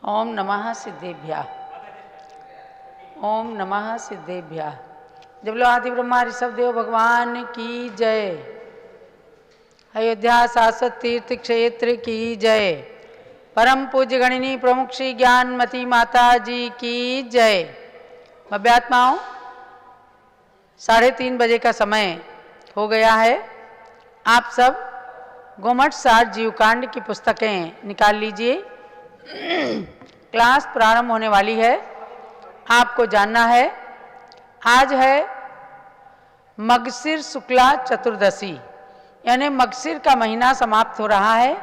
ओम नमः सिद्धेभ्यः। ओम नमः सिद्धेभ्यः। जब लो आदि ब्रह्मा ऋषभ देव भगवान की जय। अयोध्या शाश्वत तीर्थ क्षेत्र की जय। परम पूज्य गणिनी प्रमुख श्री ज्ञानमती माता जी की जय। भव्यात्माओं, 3:30 बजे का समय हो गया है। आप सब गोमठ सार जीवकांड की पुस्तकें निकाल लीजिए। क्लास प्रारंभ होने वाली है। आपको जानना है, आज है मगशिर शुक्ला चतुर्दशी, यानी मगशिर का महीना समाप्त हो रहा है।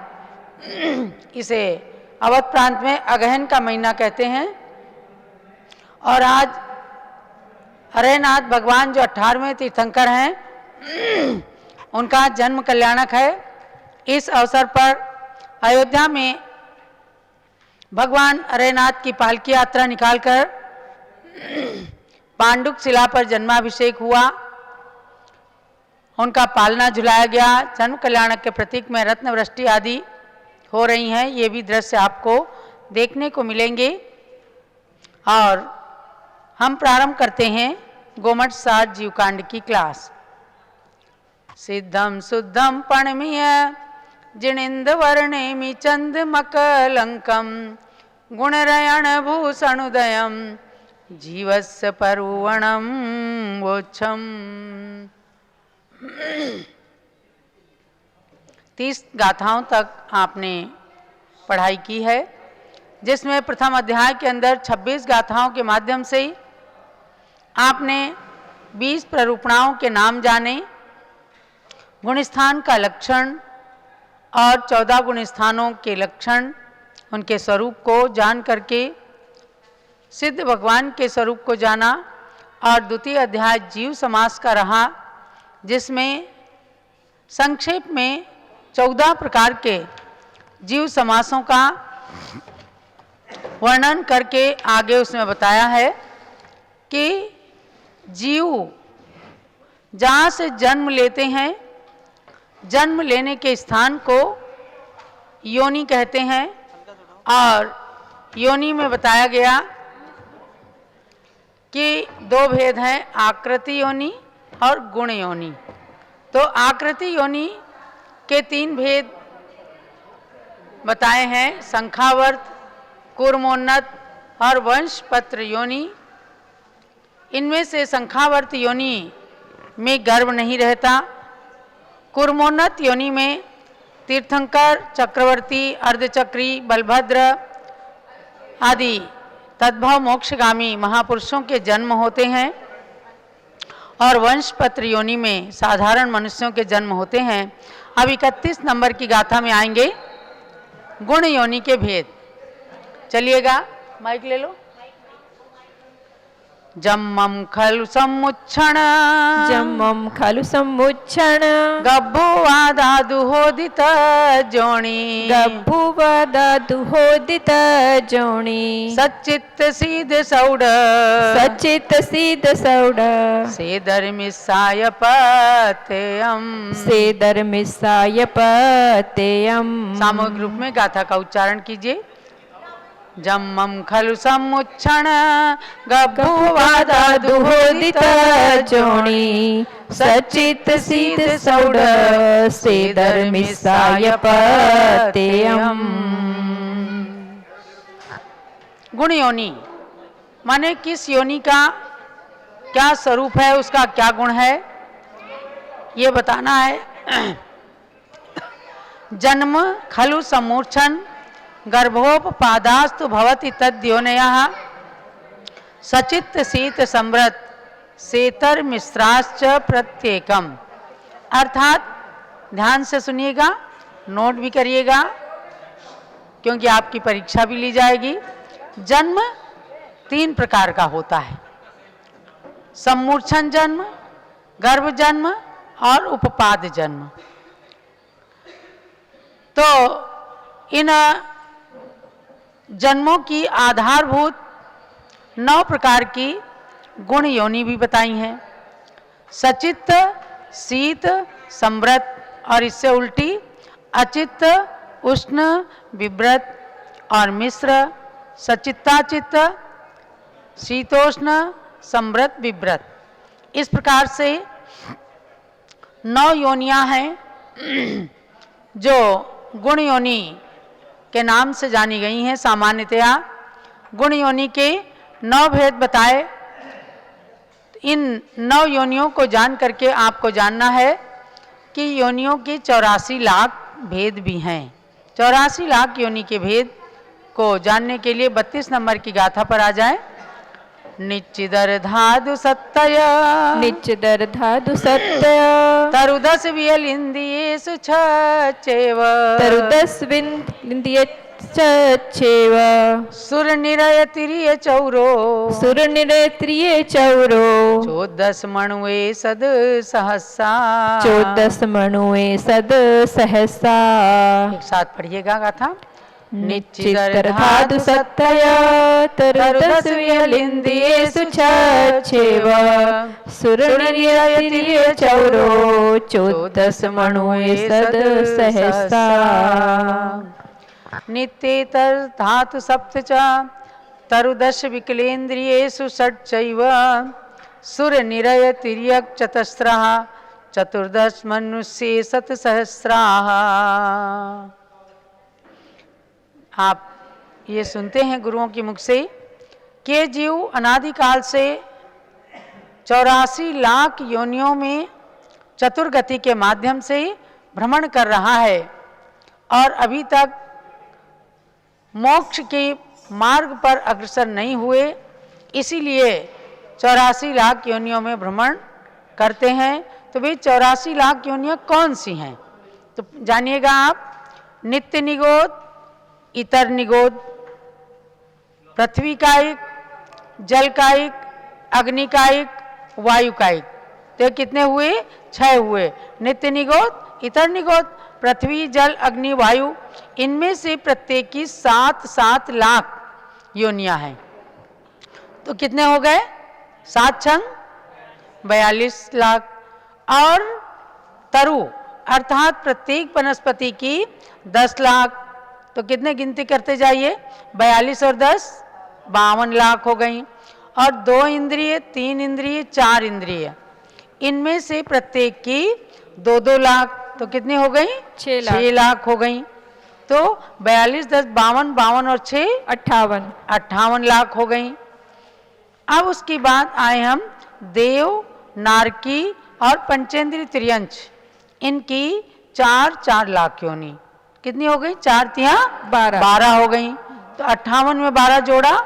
इसे अवध प्रांत में अगहन का महीना कहते हैं। और आज हरेनाथ भगवान जो 18वें तीर्थंकर हैं, उनका जन्म कल्याणक है। इस अवसर पर अयोध्या में भगवान हरेनाथ की पालकी यात्रा निकालकर पांडुक शिला पर जन्माभिषेक हुआ। उनका पालना झुलाया गया। जन्म कल्याणक के प्रतीक में रत्न वृष्टि आदि हो रही हैं। ये भी दृश्य आपको देखने को मिलेंगे। और हम प्रारंभ करते हैं गोमठ सार जीवकांड की क्लास। सिद्धम शुद्धम पणमीय जिनिंद वर्णेमि चंद मकलंकम गुणरयण भूषणुदयम जीवस्य परुवणम वोच्छम। 30 गाथाओं तक आपने पढ़ाई की है, जिसमें प्रथम अध्याय के अंदर 26 गाथाओं के माध्यम से आपने 20 प्ररूपणाओं के नाम जाने, गुणस्थान का लक्षण और 14 गुणस्थानों के लक्षण, उनके स्वरूप को जान करके सिद्ध भगवान के स्वरूप को जाना। और द्वितीय अध्याय जीव समास का रहा, जिसमें संक्षेप में 14 प्रकार के जीव समासों का वर्णन करके आगे उसमें बताया है कि जीव जहाँ से जन्म लेते हैं, जन्म लेने के स्थान को योनि कहते हैं। और योनि में बताया गया कि 2 भेद हैं, आकृति योनि और गुण योनि। तो आकृति योनि के 3 भेद बताए हैं, शंखावर्त, कूर्मोन्नत और वंशपत्र योनि। इनमें से शंखावर्त योनि में गर्भ नहीं रहता। कूर्मोन्नत योनि में तीर्थंकर, चक्रवर्ती, अर्धचक्री, बलभद्र आदि तद्भव मोक्षगामी महापुरुषों के जन्म होते हैं। और वंशपत्र योनि में साधारण मनुष्यों के जन्म होते हैं। अब 31 नंबर की गाथा में आएंगे गुण योनि के भेद। चलिएगा, माइक ले लो। जम्मम खलु सम्मुच्छण जम्मम खलु सम्मुच्छण गभ्भुवादादुहोदित जोणी गभ्भुवादादुहोदित जोणी सच्चित्त सीध सौड सच्चित सीध सौड सेदर्मिसाय पतेयम सेदर्मिसाय पतेयम। सामूहिक रूप में गाथा का उच्चारण कीजिए। जम्मम खलु सम्मुच्छण गभ्भुवादादुहोदित जोणी सच्चित सीध सौड सेदर्मिसाय पतेयम। गुण योनि माने किस योनि का क्या स्वरूप है, उसका क्या गुण है, ये बताना है। जन्म खलु सम्मूर्छन गर्भोपपादास्तु भवति तद्योनयः सचित्त शीत संव्रत सेतर मिश्राश्च प्रत्येकम। अर्थात ध्यान से सुनिएगा, नोट भी करिएगा, क्योंकि आपकी परीक्षा भी ली जाएगी। जन्म 3 प्रकार का होता है, सम्मूर्छन जन्म, गर्भ जन्म और उपपाद जन्म। तो इन जन्मों की आधारभूत 9 प्रकार की गुण योनि भी बताई हैं। सचित्त, शीत, संव्रत और इससे उल्टी अचित्त, उष्ण, विव्रत और मिश्र सचित्ता चित्त, शीतोष्ण, समृत, विव्रत। इस प्रकार से 9 योनियां हैं जो गुण योनि के नाम से जानी गई हैं। सामान्यतया गुण योनि के 9 भेद बताए। इन 9 योनियों को जान करके आपको जानना है कि योनियों के 84 लाख भेद भी हैं। 84 लाख योनि के भेद को जानने के लिए 32 नंबर की गाथा पर आ जाएं। निच्चिदर धादु सत्तय, निच्चिदर धादु सत्य, तरुदस वियलिंदियेषु छचेव, तरुदस विंध्यच्छेव, सुर निरय तिरिय चौरो, सुर निरेत्रिये चौरो, 14 मणुए सद सहसा, 14 मणुए सद सहसा। एक साथ पढ़िएगा गाथा। निच्चिदर धातु सत्तय, तरुदस वियलिंदियेषु छच्छेव, सुरनिरतिर्ये चौरो, 14 मणुए सद सहसा। नित्येतर धातु सप्त च, तरुदश विकलेन्द्रियेषु षट्चैव, सुरनिरय तिर्यक् चतस्रः, 14 मनुष्ये शत सहस्राः। आप ये सुनते हैं गुरुओं के मुख से कि जीव अनादिकाल से 84 लाख योनियों में चतुर्गति के माध्यम से भ्रमण कर रहा है और अभी तक मोक्ष के मार्ग पर अग्रसर नहीं हुए। इसीलिए 84 लाख योनियों में भ्रमण करते हैं। तो वे 84 लाख योनियाँ कौन सी हैं? तो जानिएगा आप। नित्य निगोद, इतर निगोद, पृथ्वी कायिक, जल कायिक, अग्नि कायिक, वायु कायिक। तो कितने हुए? 6 हुए। नित्य निगोद, इतर निगोद, पृथ्वी, जल, अग्नि, वायु। इनमें से प्रत्येक की 7-7 लाख योनियां हैं। तो कितने हो गए? 7 छंग 42 लाख। और तरु अर्थात प्रत्येक वनस्पति की 10 लाख। तो कितने गिनती करते जाइए? 42 और 10 52 लाख हो गई। और 2 इंद्रिय, 3 इंद्रिय, 4 इंद्रिय, इनमें से प्रत्येक की 2-2 लाख। तो कितनी हो गई? 6 लाख हो गई। तो 42, 10, 52, 52 और 6 58 लाख हो गई। अब उसके बाद आए हम देव, नारकी और पंचेंद्रिय त्रियंच। इनकी 4-4 लाख योनि। कितनी हो गई? 4 तिया 12 हो गई। तो 58 में 12 जोड़ा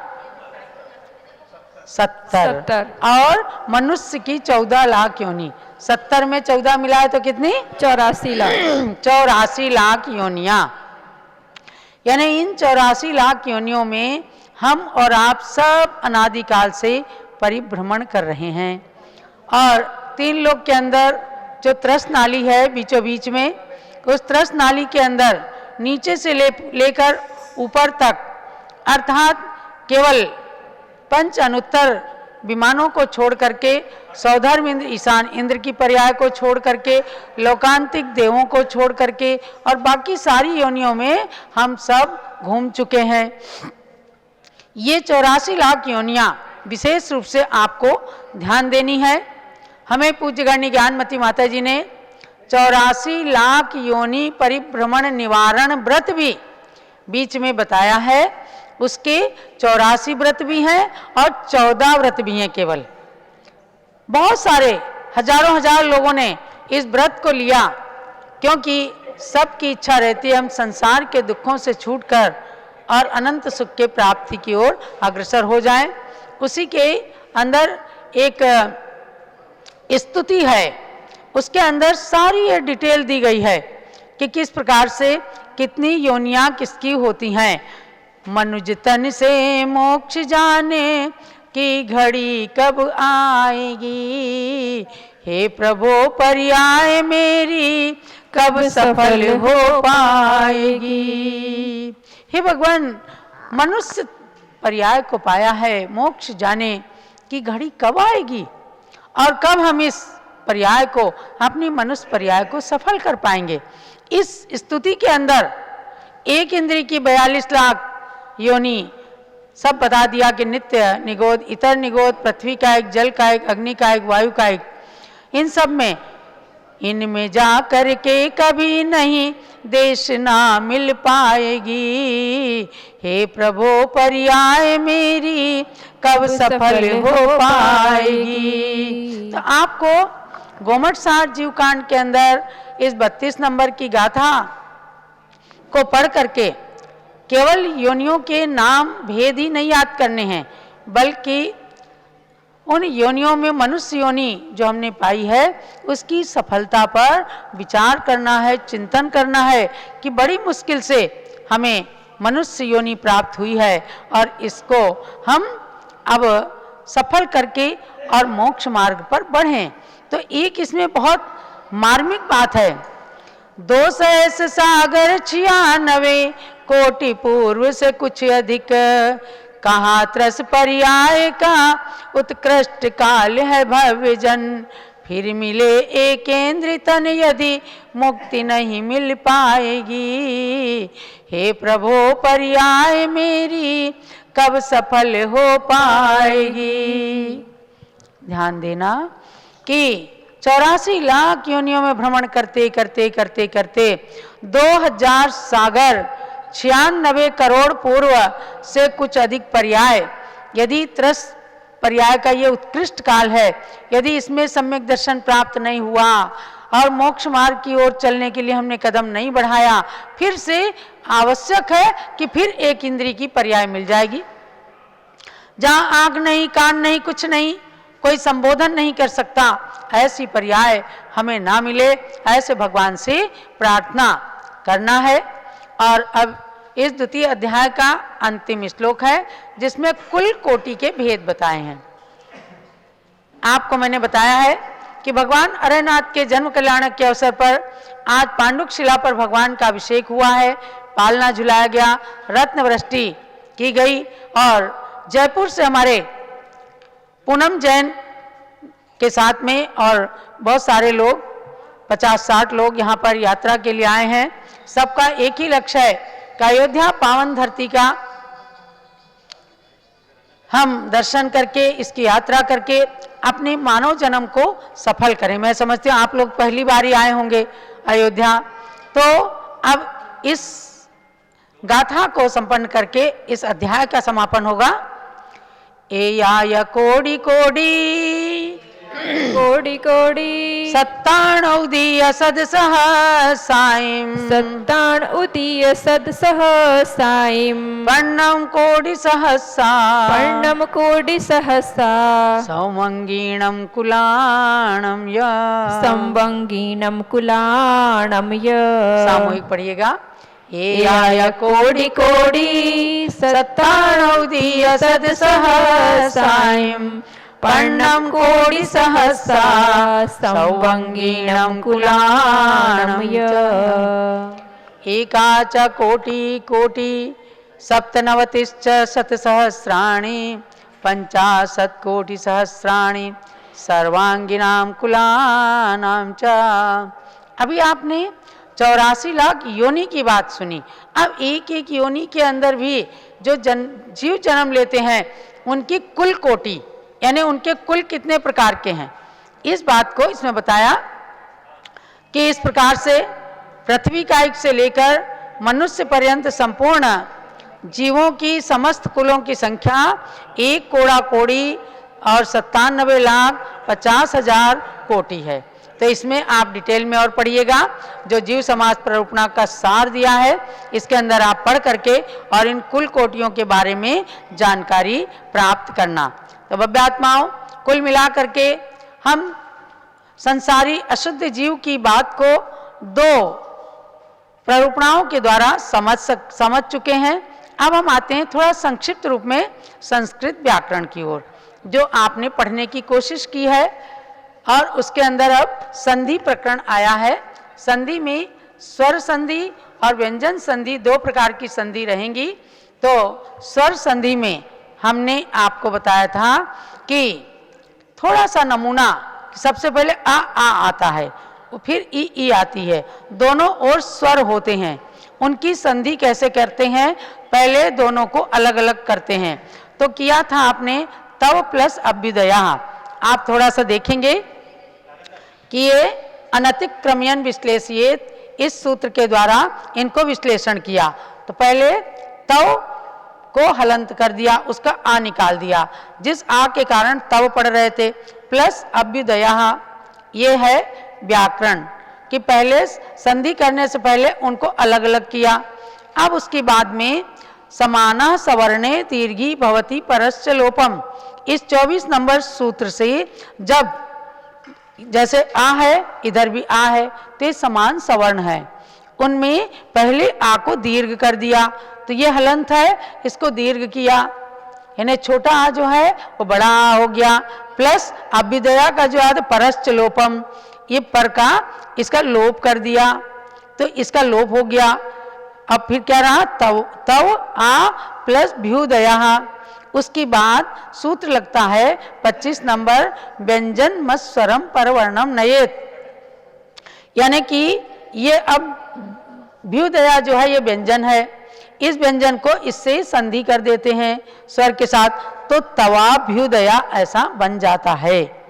70। और मनुष्य की 14 लाख योनि। 70 में 14 मिलाए तो कितनी? 84 लाख। 84 लाख योनियां। यानी इन 84 लाख योनियों में हम और आप सब अनादिकाल से परिभ्रमण कर रहे हैं। और 3 लोक के अंदर जो त्रस नाली है बीचों बीच में, उस त्रस नाली के अंदर नीचे से लेकर ऊपर तक, अर्थात केवल 5 अनुत्तर विमानों को छोड़ करके, सौधर्म इंद्र, ईशान इंद्र की पर्याय को छोड़ करके, लोकांतिक देवों को छोड़ करके और बाकी सारी योनियों में हम सब घूम चुके हैं। ये 84 लाख योनियां विशेष रूप से आपको ध्यान देनी है। हमें पूज्य गण्य ज्ञानमती माता जी ने 84 लाख योनि परिभ्रमण निवारण व्रत भी बीच में बताया है। उसके 84 व्रत भी हैं और 14 व्रत भी हैं। केवल बहुत सारे हजारों हजार लोगों ने इस व्रत को लिया, क्योंकि सबकी इच्छा रहती है हम संसार के दुखों से छूटकर और अनंत सुख के प्राप्ति की ओर अग्रसर हो जाएं। उसी के अंदर एक स्तुति है, उसके अंदर सारी ये डिटेल दी गई है कि किस प्रकार से कितनी योनियां किसकी होती हैं। मनुज तन से मोक्ष जाने की घड़ी कब आएगी, हे प्रभु पर्याय मेरी कब सफल हो पाएगी। हे भगवान, मनुष्य पर्याय को पाया है, मोक्ष जाने की घड़ी कब आएगी और कब हम इस पर्याय को, अपनी मनुष्य पर्याय को सफल कर पाएंगे। इस स्तुति के अंदर एक इंद्रिय की 42 लाख योनि सब बता दिया कि नित्य, निगोद, इतर निगोद, पृथ्वी का एक, जल का एक, अग्नि का एक, वायु का एक, इन सब में, इनमें जा कर के कभी नहीं देश ना मिल पाएगी। हे प्रभु पर्याय मेरी कब सफल हो पाएगी। तो आपको गोमट सार जीव कांड के अंदर इस 32 नंबर की गाथा को पढ़ करके केवल योनियों के नाम भेद ही नहीं याद करने हैं, बल्कि उन योनियों में मनुष्य योनि जो हमने पाई है उसकी सफलता पर विचार करना है, चिंतन करना है कि बड़ी मुश्किल से हमें मनुष्य योनि प्राप्त हुई है और इसको हम अब सफल करके और मोक्ष मार्ग पर बढ़ें। तो एक इसमें बहुत मार्मिक बात है, 2 सहस्र सागर 96 कोटि पूर्व से कुछ अधिक, कहाँ त्रस पर्याय का उत्कृष्ट काल है भव्य जन, फिर मिले एकेंद्र तन यदि मुक्ति नहीं मिल पाएगी। हे प्रभु पर्याय मेरी कब सफल हो पाएगी। ध्यान देना कि 84 लाख योनियों में भ्रमण करते करते करते करते 2000 सागर 96 करोड़ पूर्व से कुछ अधिक पर्याय, यदि त्रस पर्याय का ये उत्कृष्ट काल है, यदि इसमें सम्यक दर्शन प्राप्त नहीं हुआ और मोक्ष मार्ग की ओर चलने के लिए हमने कदम नहीं बढ़ाया, फिर से आवश्यक है कि फिर एक इंद्री की पर्याय मिल जाएगी। जहाँ आँख नहीं, कान नहीं, कुछ नहीं, कोई संबोधन नहीं कर सकता, ऐसी पर्याय हमें ना मिले, ऐसे भगवान से प्रार्थना करना है। और अब इस द्वितीय अध्याय का अंतिम श्लोक है जिसमें कुल कोटि के भेद बताए हैं। आपको मैंने बताया है कि भगवान अरहनाथ के जन्म कल्याणक के अवसर पर आज पांडुक शिला पर भगवान का अभिषेक हुआ है, पालना झुलाया गया, रत्न वृष्टि की गई और जयपुर से हमारे पूनम जैन के साथ में और बहुत सारे लोग 50-60 लोग यहाँ पर यात्रा के लिए आए हैं। सबका एक ही लक्ष्य है कि अयोध्या पावन धरती का हम दर्शन करके, इसकी यात्रा करके अपने मानव जन्म को सफल करें। मैं समझती हूँ आप लोग पहली बार ही आए होंगे अयोध्या, तो अब इस गाथा को संपन्न करके इस अध्याय का समापन होगा। एयाय कोडि कोडि कोडि कोडि 97 उदीय सद सहसाईं 97 उदीय सद सहसाईं वर्णम कोडि सहसा वर्णम कोडि सहसा सौमंगीणम कुलाणम य संवंगीणम कुलाणम य। सामूहिक पढ़िएगा। एयाय कोडि कोडि 97 उदीय सद सहसाईं पर्णम कोडि सहसा संवंगीणम कुलाणम य। एकाच कोटि कोटि 97 शतसहस्राणि 50 कोटि सहस्राणि सर्वांगिनाम कुलानाम च। अभी आपने 84 लाख योनि की बात सुनी। अब एक एक योनि के अंदर भी जो जीव जन्म लेते हैं उनकी कुल कोटि यानी उनके कुल कितने प्रकार के हैं, इस बात को इसमें बताया कि इस प्रकार से पृथ्वी कायिक से लेकर मनुष्य पर्यंत संपूर्ण जीवों की समस्त कुलों की संख्या 1 कोड़ा कोड़ी और 97,50,000 कोटि है। तो इसमें आप डिटेल में और पढ़िएगा। जो जीव समाज प्ररूपणा का सार दिया है इसके अंदर आप पढ़ करके और इन कुल कोटियों के बारे में जानकारी प्राप्त करना। तो भव्यात्माओं, कुल मिलाकर के हम संसारी अशुद्ध जीव की बात को 2 प्ररूपणाओं के द्वारा समझ चुके हैं। अब हम आते हैं थोड़ा संक्षिप्त रूप में संस्कृत व्याकरण की ओर, जो आपने पढ़ने की कोशिश की है और उसके अंदर अब संधि प्रकरण आया है। संधि में स्वर संधि और व्यंजन संधि 2 प्रकार की संधि रहेंगी। तो स्वर संधि में हमने आपको बताया था कि थोड़ा सा नमूना, सबसे पहले आ आता है, फिर ई आती है, दोनों ओर स्वर होते हैं। उनकी संधि कैसे करते हैं, पहले दोनों को अलग अलग करते हैं। तो किया था आपने तव प्लस अभ्युदया। आप थोड़ा सा देखेंगे कि ये अनतिक्रम्यन विश्लेषित, इस सूत्र के द्वारा इनको विश्लेषण किया। तो पहले तव को हलंत कर दिया, उसका आ निकाल दिया, जिस आ के कारण तव पढ़ रहे थे, प्लस अभ्युदया। ये है व्याकरण कि पहले संधि करने से पहले उनको अलग अलग किया। अब उसके बाद में समाना सवर्णे दीर्घी भवति परश्च लोपम, इस 24 नंबर सूत्र से जब जैसे आ है, इधर भी आ है, तो ये समान सवर्ण है, उनमें पहले आ को दीर्घ कर दिया, तो ये हलंत है, इसको दीर्घ किया, यानी छोटा आ जो है वो बड़ा आ हो गया, प्लस अभ्युदया का जो है परश्च लोपम, ये पर का इसका लोप कर दिया, तो इसका लोप हो गया। अब फिर क्या रहा, तव तव आ प्लस भ्युदया। उसके बाद सूत्र लगता है 25 नंबर, व्यंजन मस्वरम परवर्णम नयेत, यानी कि ये अब भ्युदया जो है ये व्यंजन है, इस व्यंजन को इससे संधि कर देते हैं स्वर के साथ, तो तवा भ्युदया ऐसा बन जाता है।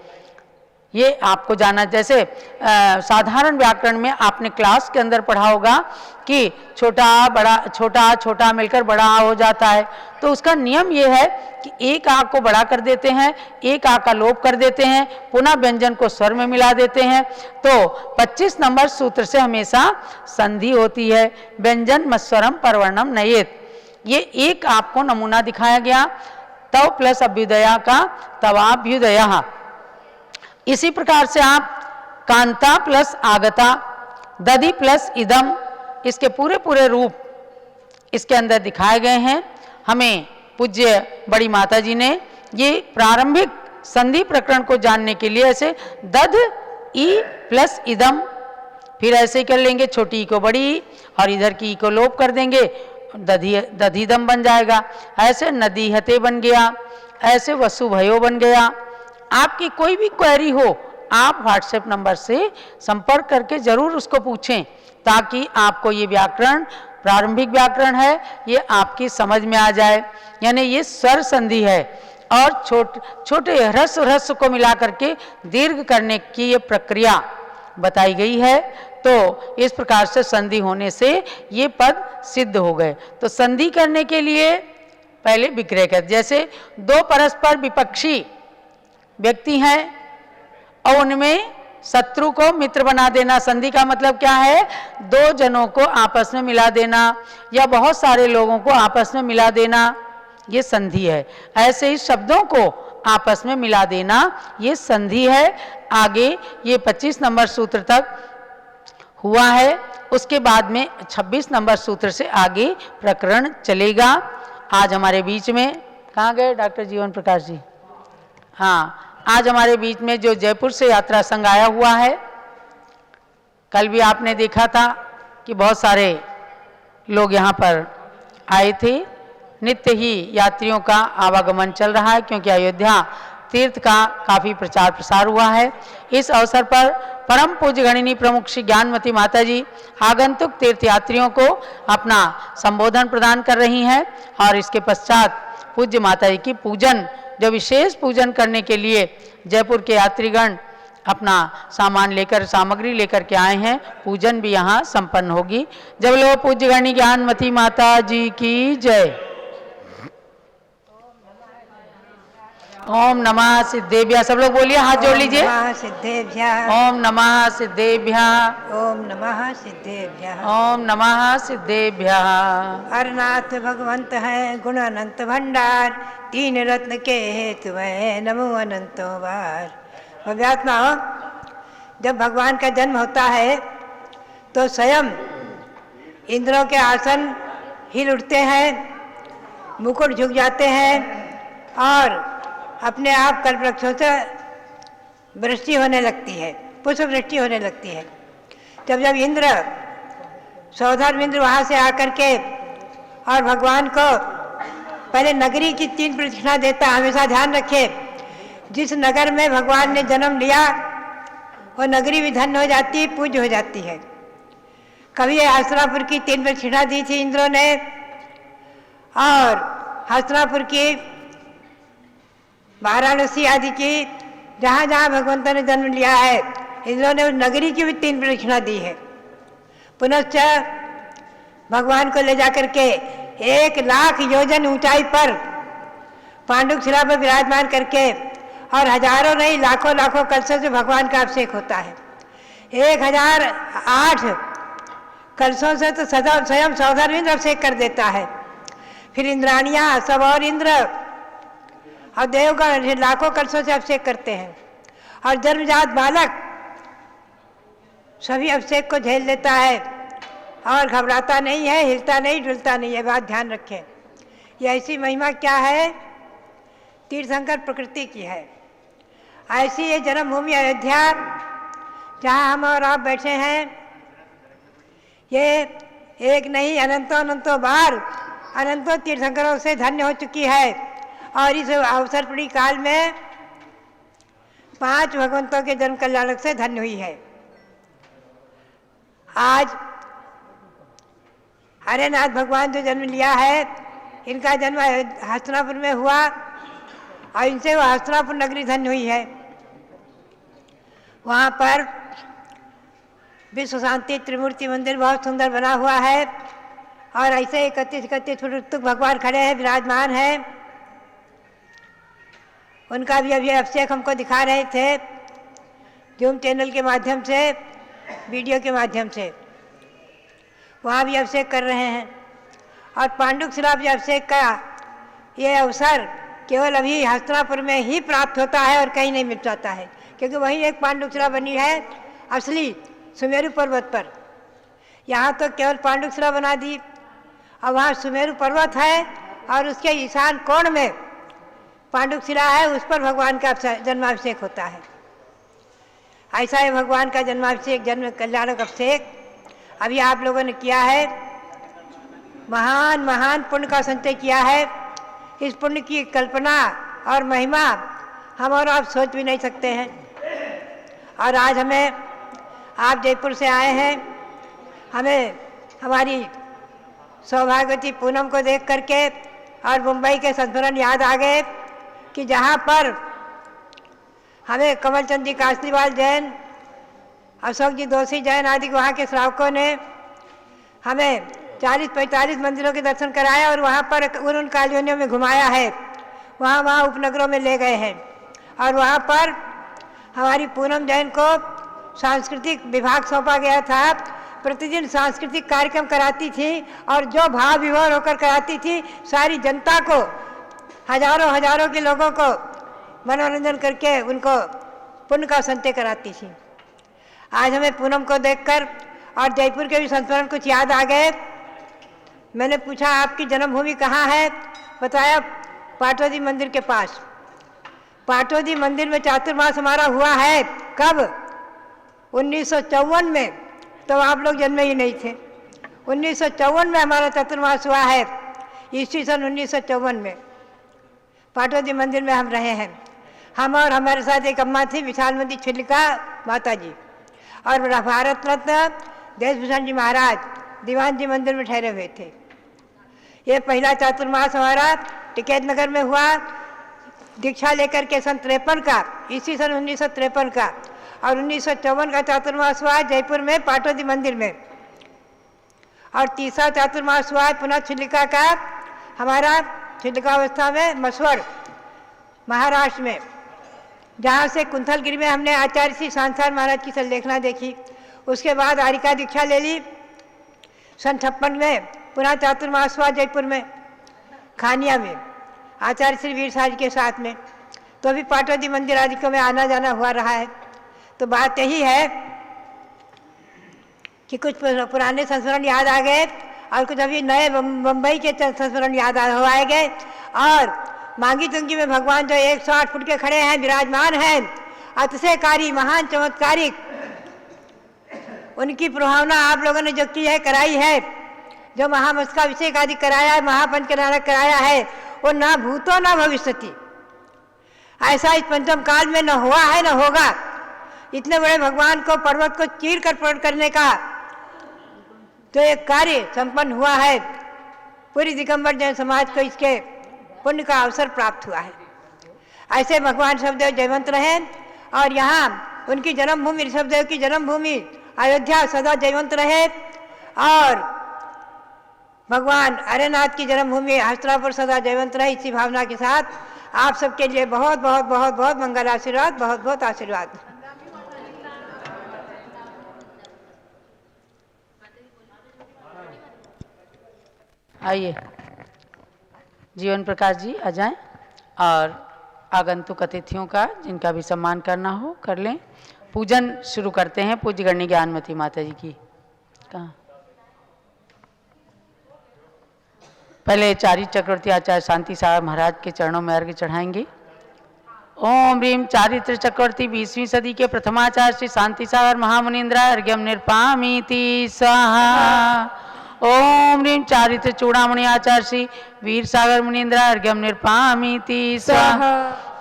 ये आपको जाना, जैसे साधारण व्याकरण में आपने क्लास के अंदर पढ़ा होगा कि छोटा आ बड़ा, छोटा आ छोटा मिलकर बड़ा आ हो जाता है, तो उसका नियम ये है कि एक आ को बड़ा कर देते हैं, एक आ का लोप कर देते हैं, पुनः व्यंजन को स्वर में मिला देते हैं, तो 25 नंबर सूत्र से हमेशा संधि होती है, व्यंजन मस्वरम परवर्णम नयेत। ये एक आपको नमूना दिखाया गया तव प्लस अभ्युदया का, तवाभ्युदया। इसी प्रकार से आप कांता प्लस आगता, दधि प्लस इदम, इसके पूरे पूरे रूप इसके अंदर दिखाए गए हैं। हमें पूज्य बड़ी माता जी ने ये प्रारंभिक संधि प्रकरण को जानने के लिए ऐसे दध ई प्लस इदम, फिर ऐसे कर लेंगे छोटी ई को बड़ी ई और इधर की ई को लोप कर देंगे, दधिदम बन जाएगा, ऐसे नदी हते बन गया, ऐसे वसु भयो बन गया। आपकी कोई भी क्वेरी हो आप व्हाट्सएप नंबर से संपर्क करके जरूर उसको पूछें, ताकि आपको ये व्याकरण, प्रारंभिक व्याकरण है, ये आपकी समझ में आ जाए। यानी ये स्वर संधि है और छोटे ह्रस्व को मिला करके दीर्घ करने की ये प्रक्रिया बताई गई है। तो इस प्रकार से संधि होने से ये पद सिद्ध हो गए। तो संधि करने के लिए पहले विक्रय कर, जैसे दो परस्पर विपक्षी व्यक्ति हैं और उनमें शत्रु को मित्र बना देना, संधि का मतलब क्या है, दो जनों को आपस में मिला देना या बहुत सारे लोगों को आपस में मिला देना, ये संधि है। ऐसे ही शब्दों को आपस में मिला देना ये संधि है। आगे ये 25 नंबर सूत्र तक हुआ है, उसके बाद में 26 नंबर सूत्र से आगे प्रकरण चलेगा। आज हमारे बीच में कहाँ गए डॉक्टर जीवन प्रकाश जी? हाँ, आज हमारे बीच में जो जयपुर से यात्रा संघ आया हुआ है, कल भी आपने देखा था कि बहुत सारे लोग यहाँ पर आए थे। नित्य ही यात्रियों का आवागमन चल रहा है, क्योंकि अयोध्या तीर्थ का काफ़ी प्रचार प्रसार हुआ है। इस अवसर पर परम पूज्य गणिनी प्रमुख श्री ज्ञानमती माता जी आगंतुक तीर्थ यात्रियों को अपना संबोधन प्रदान कर रही हैं, और इसके पश्चात पूज्य माता जी की पूजन, जो विशेष पूजन करने के लिए जयपुर के यात्रीगण अपना सामान लेकर, सामग्री लेकर के आए हैं, पूजन भी यहाँ संपन्न होगी। जब लो पूज्य गणिनी ज्ञानमती माता जी की जय। ओम नमः सिद्धेभ्यः, सब लोग बोलिए, हाथ जोड़ लीजिए। ओम नमः सिद्धेभ्यः, ओम नमः सिद्धेभ्यः, ओम नमः सिद्धेभ्यः। हरनाथ भगवंत है गुण अनंत भंडार, तीन रत्न के हेतु है नमो अनंतो बार। अभ्यात्मा, जब भगवान का जन्म होता है तो स्वयं इंद्रों के आसन हिल उठते हैं, मुकुट झुक जाते हैं और अपने आप कल्पवृक्षों से वृष्टि होने लगती है, पुष्प वृष्टि होने लगती है। जब इंद्र, सौधर्म इंद्र वहाँ से आकर के और भगवान को पहले नगरी की 3 प्रदक्षिणा देता, हमेशा ध्यान रखे, जिस नगर में भगवान ने जन्म लिया वो नगरी भी धन्य हो जाती है, पूज्य हो जाती है। कभी हस्तिनापुर की 3 प्रदक्षिणा दी थी इंद्रों ने, और हस्तिनापुर की, वाराणसी आदि की, जहाँ जहाँ भगवंतों ने जन्म लिया है, इंद्रों ने उस नगरी की भी 3 प्रदक्षिणा दी है। पुनश्च भगवान को ले जाकर के 1,00,000 योजन ऊंचाई पर पांडुक शिला पर विराजमान करके, और हजारों नहीं लाखों लाखों कलशों से भगवान का अभिषेक होता है। 1008 कलशों से तो स्वयं सौधर इंद्र अभिषेक कर देता है। फिर इंद्राणियाँ सब और इंद्र और देवगण लाखों कलशों से अभिषेक करते हैं, और जन्मजात बालक सभी अभिषेक को झेल लेता है और घबराता नहीं है, हिलता नहीं, डुलता नहीं है। बात ध्यान रखें, ये ऐसी महिमा क्या है, तीर्थंकर प्रकृति की है। ऐसी ये जन्मभूमि अयोध्या जहाँ हम और आप बैठे हैं, ये एक नहीं अनंतों अनंतों बार अनंतों तीर्थंकरों से धन्य हो चुकी है। और इस अवसरपड़ी काल में 5 भगवंतों के जन्म कल्याणक से धन्य हुई है। आज हरेनाथ भगवान जो जन्म लिया है, इनका जन्म हस्तिनापुर में हुआ, और इनसे वो हस्तिनापुर नगरी धन्य हुई है। वहाँ पर विश्व शांति त्रिमूर्ति मंदिर बहुत सुंदर बना हुआ है, और ऐसे 31 फुट भगवान खड़े हैं, विराजमान हैं। उनका भी अभी अभिषेक हमको दिखा रहे थे जूम चैनल के माध्यम से, वीडियो के माध्यम से। वहाँ भी अभिषेक कर रहे हैं, और पांडुक शिला भी अभिषेक का ये अवसर केवल अभी हस्तिनापुर में ही प्राप्त होता है और कहीं नहीं मिल जाता है, क्योंकि वहीं एक पांडुक शिला बनी है असली सुमेरु पर्वत पर। यहाँ तो केवल पांडुक शिला बना दी, और वहाँ सुमेरु पर्वत है, और उसके ईशान कोण में पांडुक शिला है, उस पर भगवान का जन्माभिषेक होता है। ऐसा है भगवान का जन्माभिषेक, जन्म कल्याणक अभिषेक अभी आप लोगों ने किया है। महान महान पुण्य का संचय किया है। इस पुण्य की कल्पना और महिमा हम और आप सोच भी नहीं सकते हैं। और आज हमें, आप जयपुर से आए हैं, हमें हमारी सौभाग्यवती पूनम को देख करके और मुंबई के संस्मरण याद आ गए कि जहाँ पर हमें कमलचंद जी कासलीवाल जैन, अशोक जी दोषी जैन आदि वहाँ के श्रावकों ने हमें 40-45 मंदिरों के दर्शन कराया, और वहाँ पर उन कॉलोनियों में घुमाया है, वहाँ उपनगरों में ले गए हैं। और वहाँ पर हमारी पूनम जैन को सांस्कृतिक विभाग सौंपा गया था। प्रतिदिन सांस्कृतिक कार्यक्रम कराती थी, और जो भाव विभोर होकर कराती थी, सारी जनता को, हजारों के लोगों को मनोरंजन करके उनको पुण्य का संचय कराती थी। आज हमें पूनम को देखकर और जयपुर के भी संस्मरण कुछ याद आ गए। मैंने पूछा आपकी जन्मभूमि कहाँ है, बताया पाटोदी मंदिर के पास। पाटोदी मंदिर में चातुर्मास हमारा हुआ है कब? 1954 में, तो आप लोग जन्मे ही नहीं थे। 1954 में हमारा चातुर्मास हुआ है, ईस्वी सन 1954 में पाटोदी मंदिर में हम रहे हैं। हम और हमारे साथ एक अम्मा थी, विशालमती छिलिका माता जी, और भारत रत्न देशभूषण जी महाराज दीवान जी मंदिर में ठहरे हुए थे। ये पहला चातुर्मास हमारा टिकैत नगर में हुआ, दीक्षा लेकर के सन 53 का, इसी सन 1953 का, और 1954 का चातुर्मास हुआ जयपुर में पाटोदी मंदिर में। और तीसरा चातुर्मास हुआ पुनः छिलिका का हमारा छिलिकावस्था में मसवड़ महाराष्ट्र में, जहाँ से कुंथलगिरी में हमने आचार्य श्री सांसार महाराज की संलेखना देखी। उसके बाद आरिका दीक्षा ले ली। सन 56 में पुनः चातुर्मास हुआ जयपुर में खानिया में आचार्य श्री वीर साहब के साथ में। तो अभी पाटोदी मंदिर आदि को में आना जाना हुआ रहा है। तो बात यही है कि कुछ पुराने संस्मरण याद आ गए, और कुछ अभी नए मुंबई के संस्मरण याद आ गए। और मांगी तुंगी में भगवान जो 108 फुट के खड़े हैं, विराजमान हैं, अतिशयकारी महान चमत्कारिक, उनकी प्रभावना आप लोगों ने जो की है, कराई है, जो महामस्तकाभिषेक आदि कराया है, महापंचनारक कराया है, वो ना भूतो ना भविष्यति, ऐसा इस पंचम काल में न हुआ है न होगा। इतने बड़े भगवान को, पर्वत को चीर कर प्रकट करने का तो एक कार्य संपन्न हुआ है, पूरी दिगंबर जैन समाज को इसके पुण्य का अवसर प्राप्त हुआ है। ऐसे भगवान ऋषभदेव जयवंत रहे और यहाँ उनकी जन्मभूमि, ऋषभदेव की जन्मभूमि अयोध्या सदा जयवंत रहे और भगवान अरेनाथ की जन्मभूमि हस्तिनापुर सदा जयवंत रहे। इसी भावना के साथ आप सबके लिए बहुत बहुत बहुत बहुत मंगल आशीर्वाद, बहुत बहुत आशीर्वाद। आइए जीवन प्रकाश जी आ जाएं और आगंतुक अतिथियों का जिनका भी सम्मान करना हो कर लें। पूजन शुरू करते हैं पूज्य गणनी ज्ञानमती माता जी की। कहाँ पहले चारी चक्रवर्ती आचार्य शांति सागर महाराज के चरणों में अर्घ्य चढ़ाएंगे। ओम ह्रीम चारित्र चक्रवर्ती 20वीं सदी के प्रथमाचार्य श्री शांति सागर महामुनीन्द्रा अर्घ्यम निर्पामीति स्वाहा। ओम ह्रीम चारित्र चूड़ामणि आचार्य श्री वीर सागर मुनीन्द्रा अर्घ्यम निर्पामीति स्वाहा।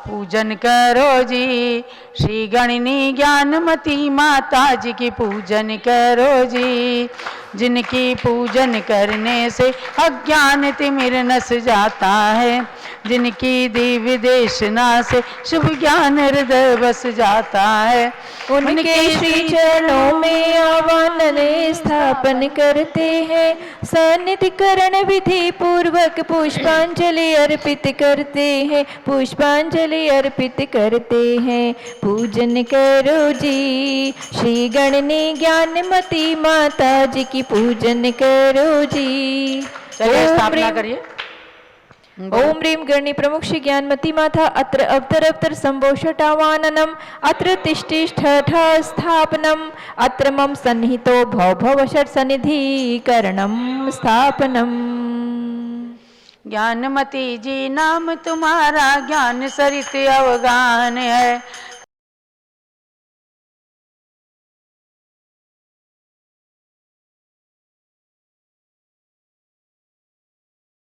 पूजन करो जी श्री गणनी ज्ञानमती माता जी की पूजन करो जी, जिनकी पूजन करने से अज्ञान तिमिर नस जाता है, जिनकी दिव्य देशना से शुभ ज्ञान हृदय बस जाता है। उनके श्री चरणों में आह्वान स्थापन करते हैं, सन्निधिकरण विधि पूर्वक पुष्पांजलि अर्पित करते हैं, पुष्पांजलि अर्पित करते हैं। पूजन करो जी श्री गणनी ज्ञानमती माता जी की पूजन करो जी। चलिए स्थापना करिए। ओम ह्रीं गणी प्रमुख श्री ज्ञानमती माता अत्र अवतर संभोषटावाननम अत्र तिष्ठिष्ठ स्थापनम अत्र मम सन्निहितो भव षट सन्निधिकरणम स्थापनम। ज्ञानमती जी नाम तुम्हारा ज्ञान सरित अवगान है,